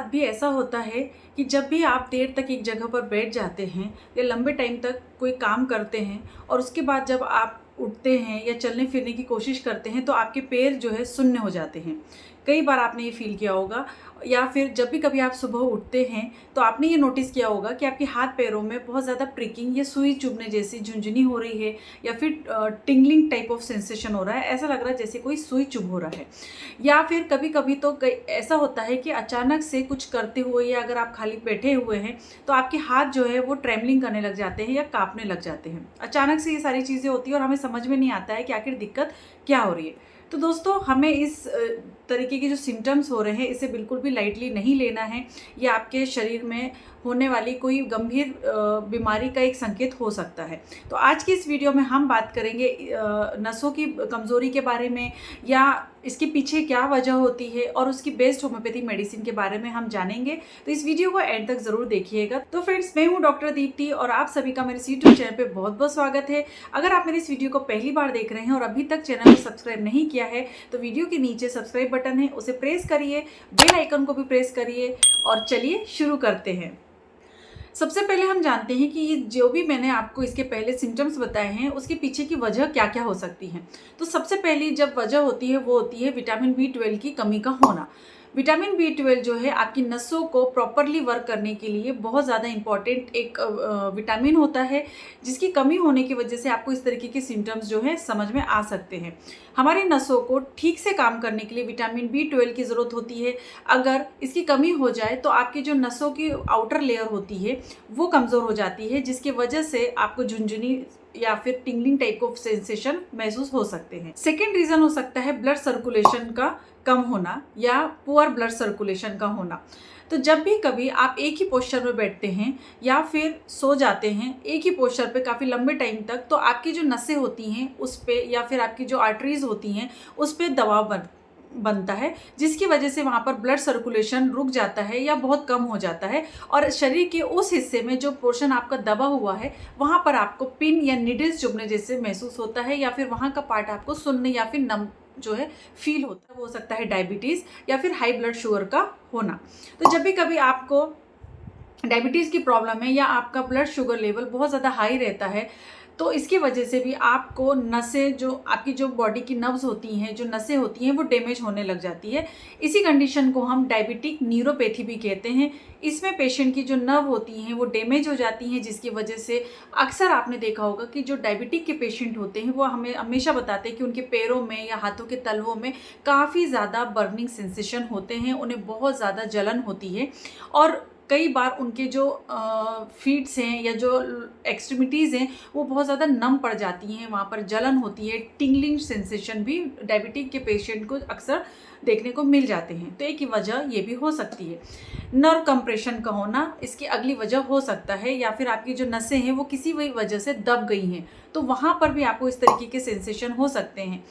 साथ भी ऐसा होता है कि जब भी आप देर तक एक जगह पर बैठ जाते हैं या लंबे टाइम तक कोई काम करते हैं और उसके बाद जब आप उठते हैं या चलने फिरने की कोशिश करते हैं तो आपके पैर जो है सुन्न हो जाते हैं। कई बार आपने ये फील किया होगा, या फिर जब भी कभी आप सुबह उठते हैं तो आपने ये नोटिस किया होगा कि आपके हाथ पैरों में बहुत ज़्यादा प्रिकिंग या सुई चुभने जैसी झुंझुनी हो रही है, या फिर टिंगलिंग टाइप ऑफ सेंसेशन हो रहा है। ऐसा लग रहा है जैसे कोई सुई चुभ हो रहा है। या फिर कभी कभी तो ऐसा होता है कि अचानक से कुछ करते हुए या अगर आप खाली बैठे हुए हैं तो आपके हाथ जो है वो ट्रेमलिंग करने लग जाते हैं या कांपने लग जाते हैं। अचानक से ये सारी चीज़ें होती हैं और हमें समझ में नहीं आता है कि आखिर दिक्कत क्या हो रही है। तो दोस्तों, हमें इस तरीके के जो सिम्टम्स हो रहे हैं इसे बिल्कुल भी लाइटली नहीं लेना है। ये आपके शरीर में होने वाली कोई गंभीर बीमारी का एक संकेत हो सकता है। तो आज की इस वीडियो में हम बात करेंगे नसों की कमज़ोरी के बारे में, या इसके पीछे क्या वजह होती है, और उसकी बेस्ट होम्योपैथी मेडिसिन के बारे में हम जानेंगे। तो इस वीडियो को एंड तक ज़रूर देखिएगा। तो फ्रेंड्स, मैं हूँ डॉक्टर दीप्ति और आप सभी का मेरे यूट्यूब चैनल पे बहुत बहुत स्वागत है। अगर आप मेरे इस वीडियो को पहली बार देख रहे हैं और अभी तक चैनल को सब्सक्राइब नहीं किया है तो वीडियो के नीचे सब्सक्राइब बटन है, उसे प्रेस करिए, बेल आइकन को भी प्रेस करिए और चलिए शुरू करते हैं। सबसे पहले हम जानते हैं कि ये जो भी मैंने आपको इसके पहले सिम्टम्स बताए हैं उसके पीछे की वजह क्या क्या हो सकती है। तो सबसे पहली जब वजह होती है वो होती है विटामिन B12 की कमी का होना। विटामिन B12 जो है आपकी नसों को प्रॉपरली वर्क करने के लिए बहुत ज़्यादा इम्पॉर्टेंट एक विटामिन होता है, जिसकी कमी होने की वजह से आपको इस तरीके के सिम्टम्स जो है समझ में आ सकते हैं। हमारी नसों को ठीक से काम करने के लिए विटामिन B12 की ज़रूरत होती है। अगर इसकी कमी हो जाए तो आपकी जो नसों की आउटर लेयर होती है वो कमज़ोर हो जाती है, जिसकी वजह से आपको झुंझुनी या फिर टिंगलिंग टाइप ऑफ सेंसेशन महसूस हो सकते हैं। सेकेंड रीज़न हो सकता है ब्लड सर्कुलेशन का कम होना या पुअर ब्लड सर्कुलेशन का होना। तो जब भी कभी आप एक ही पोस्चर में बैठते हैं या फिर सो जाते हैं एक ही पोस्चर पे काफ़ी लंबे टाइम तक, तो आपकी जो नसें होती हैं उस पे या फिर आपकी जो आर्टरीज होती हैं उस पे दबाव बनता है, जिसकी वजह से वहाँ पर ब्लड सर्कुलेशन रुक जाता है या बहुत कम हो जाता है, और शरीर के उस हिस्से में जो पोर्शन आपका दबा हुआ है वहाँ पर आपको पिन या निडल्स चुभने जैसे महसूस होता है, या फिर वहाँ का पार्ट आपको सुनने या फिर नम जो है फील होता है। वो हो सकता है डायबिटीज़ या फिर हाई ब्लड शुगर का होना। तो जब भी कभी आपको डायबिटीज़ की प्रॉब्लम है या आपका ब्लड शुगर लेवल बहुत ज़्यादा हाई रहता है तो इसकी वजह से भी आपको नसें, जो आपकी जो बॉडी की नर्व्स होती हैं, जो नसें होती हैं, वो डैमेज होने लग जाती है। इसी कंडीशन को हम डायबिटिक न्यूरोपैथी भी कहते हैं। इसमें पेशेंट की जो नर्व होती हैं वो डैमेज हो जाती हैं, जिसकी वजह से अक्सर आपने देखा होगा कि जो डायबिटिक के पेशेंट होते हैं वो हमें हमेशा बताते हैं कि उनके पैरों में या हाथों के तलवों में काफ़ी ज़्यादा बर्निंग सेंसेशन होते हैं, उन्हें बहुत ज़्यादा जलन होती है, और कई बार उनके जो फीट्स हैं या जो एक्सट्रीमिटीज़ हैं वो बहुत ज़्यादा नम पड़ जाती हैं, वहाँ पर जलन होती है। टिंगलिंग सेंसेशन भी डायबिटिक के पेशेंट को अक्सर देखने को मिल जाते हैं। तो एक ही वजह ये भी हो सकती है। नर्व कंप्रेशन का होना इसकी अगली वजह हो सकता है, या फिर आपकी जो नसें हैं वो किसी भी वजह से दब गई हैं तो वहाँ पर भी आपको इस तरीके के सेंसेशन हो सकते हैं।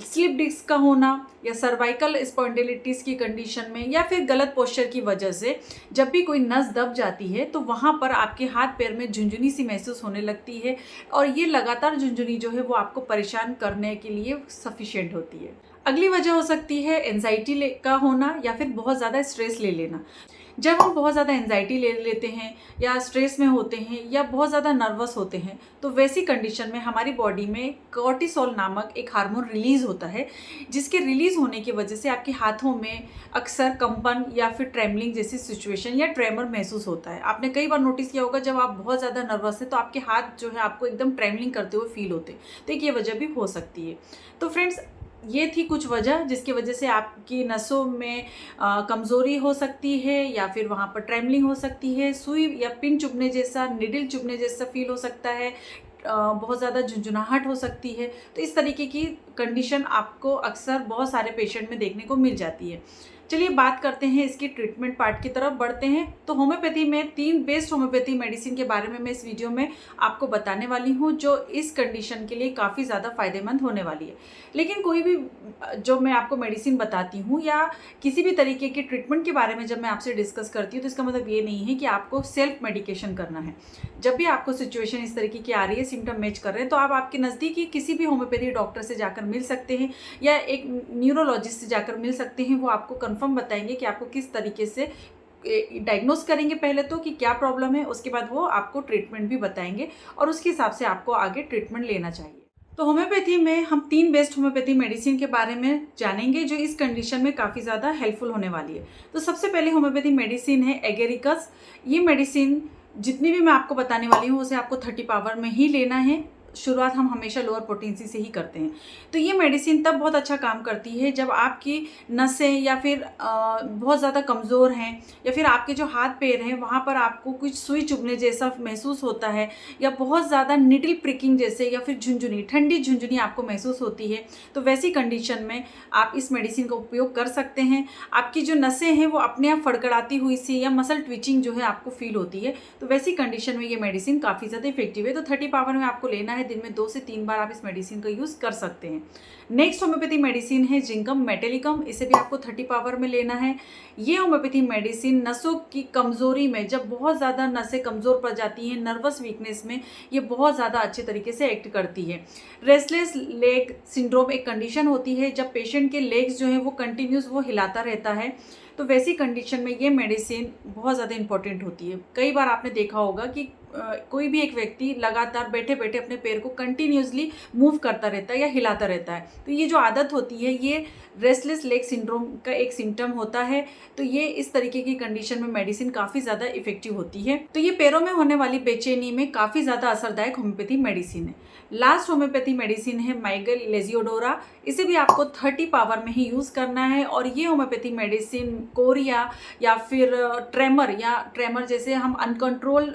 स्लिप डिस्क का होना या सर्वाइकल स्पॉन्डिलिटिस की कंडीशन में या फिर गलत पोस्चर की वजह से जब भी कोई नस दब जाती है तो वहाँ पर आपके हाथ पैर में झुंझुनी सी महसूस होने लगती है, और ये लगातार झुंझुनी जो है वो आपको परेशान करने के लिए सफिशिएंट होती है। अगली वजह हो सकती है एंजाइटी का होना या फिर बहुत ज़्यादा स्ट्रेस ले लेना। जब हम बहुत ज़्यादा एंजाइटी ले लेते हैं या स्ट्रेस में होते हैं या बहुत ज़्यादा नर्वस होते हैं तो वैसी कंडीशन में हमारी बॉडी में कॉर्टिसोल नामक एक हार्मोन रिलीज़ होता है, जिसके रिलीज़ होने की वजह से आपके हाथों में अक्सर कंपन या फिर ट्रेमलिंग जैसी सिचुएशन या ट्रेमर महसूस होता है। आपने कई बार नोटिस किया होगा जब आप बहुत ज़्यादा नर्वस हैं तो आपके हाथ जो है आपको एकदम ट्रेमलिंग करते हुए फील होते हैं। तो एक ये वजह भी हो सकती है। तो फ्रेंड्स, ये थी कुछ वजह जिसकी वजह से आपकी नसों में कमज़ोरी हो सकती है, या फिर वहाँ पर ट्रेमलिंग हो सकती है, सुई या पिन चुभने जैसा, निडल चुभने जैसा फील हो सकता है, बहुत ज़्यादा झुंझुनाहट हो सकती है। तो इस तरीके की कंडीशन आपको अक्सर बहुत सारे पेशेंट में देखने को मिल जाती है। चलिए बात करते हैं इसकी ट्रीटमेंट पार्ट की तरफ बढ़ते हैं। तो होम्योपैथी में 3 बेस्ट होम्योपैथी मेडिसिन के बारे में मैं इस वीडियो में आपको बताने वाली हूँ, जो इस कंडीशन के लिए काफ़ी ज़्यादा फायदेमंद होने वाली है। लेकिन कोई भी जो मैं आपको मेडिसिन बताती हूँ या किसी भी तरीके के ट्रीटमेंट के बारे में जब मैं आपसे डिस्कस करती हूँ तो इसका मतलब ये नहीं है कि आपको सेल्फ मेडिकेशन करना है। जब भी आपको सिचुएशन इस तरीके की आ रही है, सिम्टम मैच कर रहे हैं, तो आप आपके नज़दीकी किसी भी होम्योपैथी डॉक्टर से जाकर मिल सकते हैं या एक न्यूरोलॉजिस्ट से जाकर मिल सकते हैं। वो आपको कंफर्म बताएंगे कि आपको किस तरीके से डायग्नोस करेंगे पहले तो कि क्या प्रॉब्लम है, उसके बाद वो आपको ट्रीटमेंट भी बताएंगे और उसके हिसाब से आपको आगे ट्रीटमेंट लेना चाहिए। तो होम्योपैथी में हम 3 बेस्ट होम्योपैथी मेडिसिन के बारे में जानेंगे जो इस कंडीशन में काफ़ी ज़्यादा हेल्पफुल होने वाली है। तो सबसे पहले होम्योपैथी मेडिसिन है एगेरिकस। ये मेडिसिन जितनी भी मैं आपको बताने वाली हूँ उसे आपको 30 पावर में ही लेना है। शुरुआत हम हमेशा लोअर पोटेंसी से ही करते हैं। तो ये मेडिसिन तब बहुत अच्छा काम करती है जब आपकी नसें या फिर बहुत ज़्यादा कमज़ोर हैं, या फिर आपके जो हाथ पैर हैं वहाँ पर आपको कुछ सुई चुभने जैसा महसूस होता है, या बहुत ज़्यादा निडल प्रिकिंग जैसे, या फिर झुंझुनी, ठंडी झुंझुनी आपको महसूस होती है। तो वैसी कंडीशन में आप इस मेडिसिन का उपयोग कर सकते हैं। आपकी जो नसें हैं वो अपने आप फड़फड़ाती हुई सी या मसल ट्विचिंग जो है आपको फील होती है, तो वैसी कंडीशन में ये मेडिसिन काफ़ी ज़्यादा इफेक्टिव है। तो 30 पावर में आपको लेना है। दिन में 2 से 3 बार आप इस मेडिसिन का यूज़ कर सकते हैं। नेक्स्ट होम्योपैथी मेडिसिन है जिंकम मेटेलिकम। इसे भी आपको 30 पावर में लेना है। ये होम्योपैथी मेडिसिन नसों की कमज़ोरी में, जब बहुत ज़्यादा नसें कमज़ोर पड़ जाती हैं, नर्वस वीकनेस में ये बहुत ज़्यादा अच्छे तरीके से एक्ट करती है। रेस्टलेस लेग सिंड्रोम एक कंडीशन होती है जब पेशेंट के लेग्स जो है वो कंटिन्यूस वो हिलाता रहता है, तो वैसी कंडीशन में ये मेडिसिन बहुत ज़्यादा इंपॉर्टेंट होती है। कई बार आपने देखा होगा कि कोई भी एक व्यक्ति लगातार बैठे बैठे अपने पैर को कंटिन्यूसली मूव करता रहता है या हिलाता रहता है, तो ये जो आदत होती है ये रेस्टलेस लेग सिंड्रोम का एक सिम्टम होता है। तो ये इस तरीके की कंडीशन में मेडिसिन काफ़ी ज़्यादा इफेक्टिव होती है। तो ये पैरों में होने वाली बेचैनी में काफ़ी ज़्यादा असरदायक होम्योपैथी मेडिसिन है। लास्ट होम्योपैथी मेडिसिन है माइगल लेजियोडोरा। इसे भी आपको 30 पावर में ही यूज़ करना है। और ये होम्योपैथी मेडिसिन कोरिया या फिर ट्रेमर जैसे हम अनकंट्रोल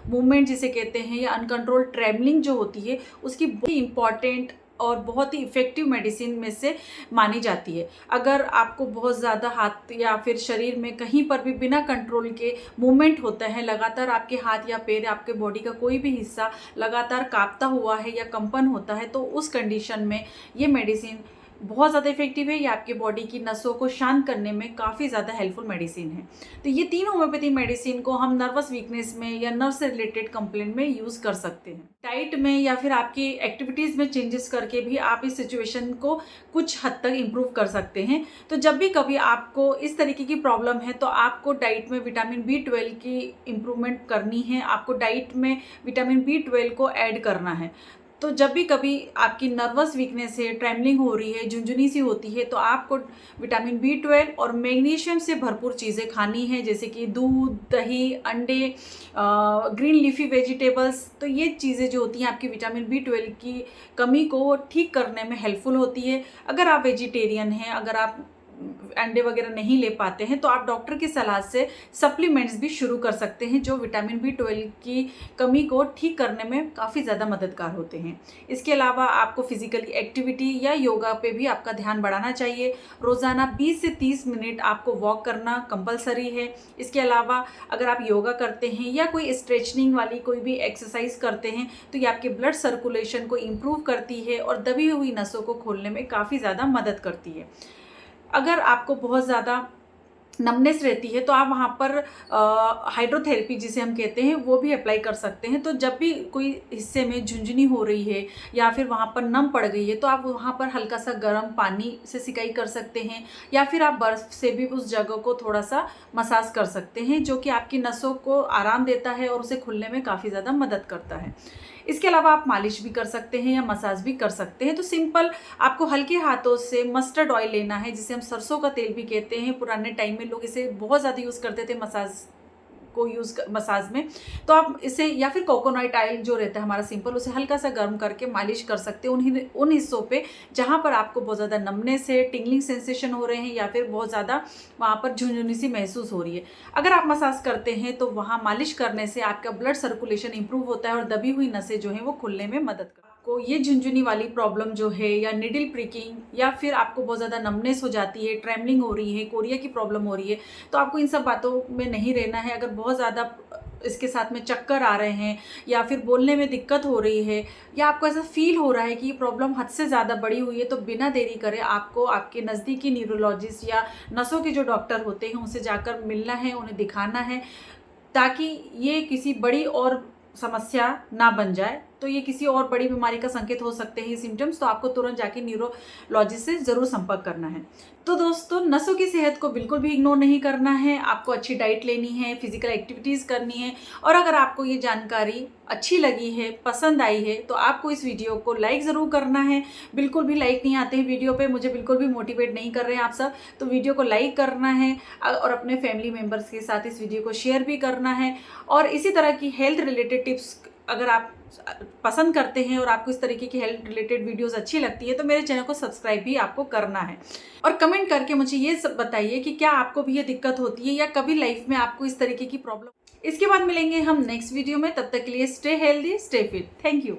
मूवमेंट जिसे कहते हैं, या अनकंट्रोल ट्रैवलिंग जो होती है, उसकी बहुत ही इंपॉर्टेंट और बहुत ही इफ़ेक्टिव मेडिसिन में से मानी जाती है। अगर आपको बहुत ज़्यादा हाथ या फिर शरीर में कहीं पर भी बिना कंट्रोल के मूवमेंट होता है, लगातार आपके हाथ या पैर, आपके बॉडी का कोई भी हिस्सा लगातार कांपता हुआ है या कंपन होता है, तो उस कंडीशन में ये मेडिसिन बहुत ज़्यादा इफेक्टिव है। ये आपकी बॉडी की नसों को शांत करने में काफ़ी ज़्यादा हेल्पफुल मेडिसिन है। तो ये 3 होम्योपैथी मेडिसिन को हम नर्वस वीकनेस में या नर्व से रिलेटेड कंप्लेंट में यूज़ कर सकते हैं। डाइट में या फिर आपकी एक्टिविटीज़ में चेंजेस करके भी आप इस सिचुएशन को कुछ हद तक इम्प्रूव कर सकते हैं। तो जब भी कभी आपको इस तरीके की प्रॉब्लम है तो आपको डाइट में विटामिन B12 की इम्प्रूवमेंट करनी है। आपको डाइट में विटामिन B12 को ऐड करना है। तो जब भी कभी आपकी नर्वस वीकनेस है, ट्रैवलिंग हो रही है, झुंझुनी सी होती है, तो आपको विटामिन B12 और मैग्नीशियम से भरपूर चीज़ें खानी है, जैसे कि दूध, दही, अंडे, ग्रीन लीफी वेजिटेबल्स। तो ये चीज़ें जो होती हैं आपकी विटामिन B12 की कमी को ठीक करने में हेल्पफुल होती है। अगर आप वेजिटेरियन हैं, अगर आप अंडे वगैरह नहीं ले पाते हैं, तो आप डॉक्टर की सलाह से सप्लीमेंट्स भी शुरू कर सकते हैं जो विटामिन B12 की कमी को ठीक करने में काफ़ी ज़्यादा मददगार होते हैं। इसके अलावा आपको फिजिकली एक्टिविटी या योगा पे भी आपका ध्यान बढ़ाना चाहिए। रोज़ाना 20 से 30 मिनट आपको वॉक करना कंपलसरी है। इसके अलावा अगर आप योगा करते हैं या कोई स्ट्रेचनिंग वाली कोई भी एक्सरसाइज करते हैं, तो ये आपके ब्लड सर्कुलेशन को इम्प्रूव करती है और दबी हुई नसों को खोलने में काफ़ी ज़्यादा मदद करती है। अगर आपको बहुत ज़्यादा नमनेस रहती है तो आप वहाँ पर हाइड्रोथेरेपी जिसे हम कहते हैं वो भी अप्लाई कर सकते हैं। तो जब भी कोई हिस्से में झुंझुनी हो रही है या फिर वहाँ पर नम पड़ गई है, तो आप वहाँ पर हल्का सा गर्म पानी से सिकाई कर सकते हैं, या फिर आप बर्फ़ से भी उस जगह को थोड़ा सा मसाज कर सकते हैं, जो कि आपकी नसों को आराम देता है और उसे खुलने में काफ़ी ज़्यादा मदद करता है। इसके अलावा आप मालिश भी कर सकते हैं या मसाज भी कर सकते हैं। तो सिंपल आपको हल्के हाथों से मस्टर्ड ऑयल लेना है, जिसे हम सरसों का तेल भी कहते हैं। पुराने टाइम में लोग इसे बहुत ज़्यादा यूज़ करते थे मसाज में। तो आप इसे, या फिर कोकोनट ऑयल जो रहता है हमारा सिंपल, उसे हल्का सा गर्म करके मालिश कर सकते हैं उन हिस्सों पे जहाँ पर आपको बहुत ज़्यादा नमनेस है, टिंगलिंग सेंसेशन हो रहे हैं, या फिर बहुत ज़्यादा वहाँ पर झुंझुनी सी महसूस हो रही है। अगर आप मसाज करते हैं तो वहाँ मालिश करने से आपका ब्लड सर्कुलेशन इंप्रूव होता है और दबी हुई नसें जो हैं वो खुलने में मदद करती है। आपको ये झुंझुनी वाली प्रॉब्लम जो है, या निडल प्रिकिंग, या फिर आपको बहुत ज़्यादा नमनेस हो जाती है, ट्रैवलिंग हो रही है, कोरिया की प्रॉब्लम हो रही है, तो आपको इन सब बातों में नहीं रहना है। अगर बहुत ज़्यादा इसके साथ में चक्कर आ रहे हैं, या फिर बोलने में दिक्कत हो रही है, या आपको ऐसा फील हो रहा है कि ये प्रॉब्लम हद से ज़्यादा बड़ी हुई है, तो बिना देरी करे आपको आपके नज़दीकी न्यूरोलॉजिस्ट या नसों के जो डॉक्टर होते हैं उनसे जाकर मिलना है, उन्हें दिखाना है, ताकि ये किसी बड़ी और समस्या ना बन जाए। तो ये किसी और बड़ी बीमारी का संकेत हो सकते हैं ये सिम्टम्स, तो आपको तुरंत जाके न्यूरोलॉजिस्ट से ज़रूर संपर्क करना है। तो दोस्तों, नसों की सेहत को बिल्कुल भी इग्नोर नहीं करना है, आपको अच्छी डाइट लेनी है, फिजिकल एक्टिविटीज़ करनी है। और अगर आपको ये जानकारी अच्छी लगी है, पसंद आई है, तो आपको इस वीडियो को लाइक ज़रूर करना है। बिल्कुल भी लाइक नहीं आते हैं वीडियो पे, मुझे बिल्कुल भी मोटिवेट नहीं कर रहे हैं आप सब, तो वीडियो को लाइक करना है और अपने फैमिली मेम्बर्स के साथ इस वीडियो को शेयर भी करना है। और इसी तरह की हेल्थ रिलेटेड टिप्स अगर आप पसंद करते हैं और आपको इस तरीके की हेल्थ रिलेटेड वीडियोस अच्छी लगती है, तो मेरे चैनल को सब्सक्राइब भी आपको करना है। और कमेंट करके मुझे ये सब बताइए कि क्या आपको भी ये दिक्कत होती है या कभी लाइफ में आपको इस तरीके की प्रॉब्लम। इसके बाद मिलेंगे हम नेक्स्ट वीडियो में, तब तक के लिए stay healthy, stay fit. Thank you.